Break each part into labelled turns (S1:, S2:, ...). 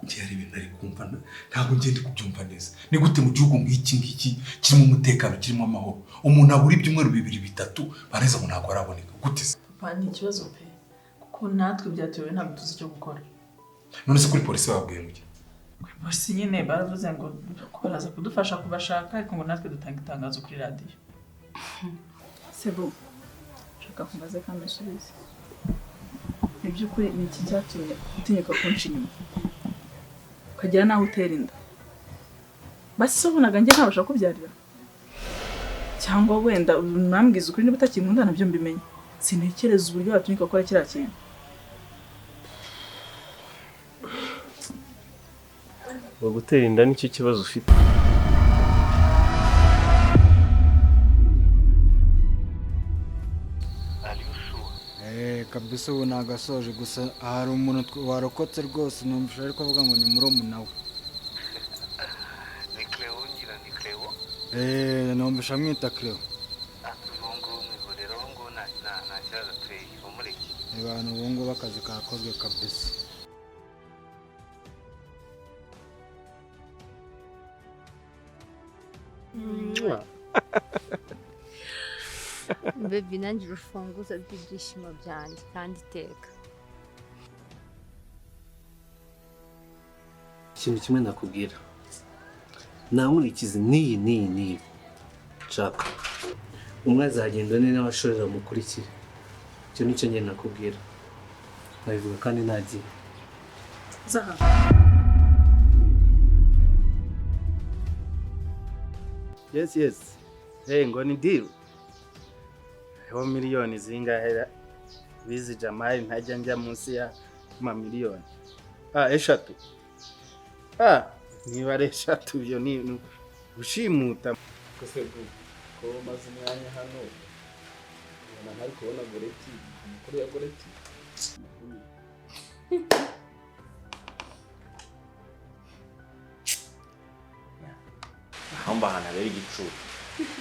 S1: Ngiye ari ibintu ari kumva ntabwo ngende kubyumva neza. Ni gute mu gihugu ngiki kirimo umutekano kirimo amahoro umuntu abura ibyumweru 2-3 bareza ngo ntabwo araboneka gute se?
S2: Papa ni ikibazo pe kuko natwe byatuwe ntabwo tuzi icyo gukora.
S1: None se kuri polisi babwiye ngo
S2: polisi nyine baravuze ngo baraza kudufasha kubashaka ariko ngo natwe dutanga itangazo kuri radio.
S3: Sebo shaka kumbaza kamusubize. Ibyukuri ni iki cyatumye utinyuka kunshi inyuma ukagira naho utera inda? Basi sobonaga njye ntabasha kubyarira cyangwa wenda unambwiza ukuri niba utakinkunda nabyo mbimenye. Sintekereza uburyo watunyuka gukora kiriya kintu.
S4: Ngo gutera inda nicyo kibazo ufite.
S5: Kabisa ubu nagasoje gusa hari umuntu warokotse rwose numvise ariko avuga ngo ni murumuna we.
S6: Ni Cleo ngira ni Cleo.
S5: Numvise amwita Cleo.
S6: Ubungu mwihorero ngo nta kibazo twe umureke.
S5: Abantu ubungu bakazi kakozwe kabisa.
S7: Baby nanjye urufunguzo rw'ibyishimo byanjye kandi iteka.
S4: Ikintu kimwe nakubwira nankurikize niyi nshaka umwe azagenda n'abashorera mukurikira. Icyo nicyo njye nakubwira nabivuga kandi nagiye
S3: Zaha
S8: Yes. Ngo ni deal. Ho miliyoni zingahera bizi Jamali ntajya njya munsi ya miliyoni. Eshatu. Niba ari eshatu byo ni ushimuta.
S4: kose ko maze umwanya hano ntari kubona Goreti umukuru ya Goreti.
S9: Hamba hana rero igicucu.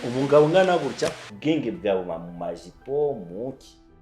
S9: Ubu ngabo ngana gutya ubwenge bwawe mu majipo muki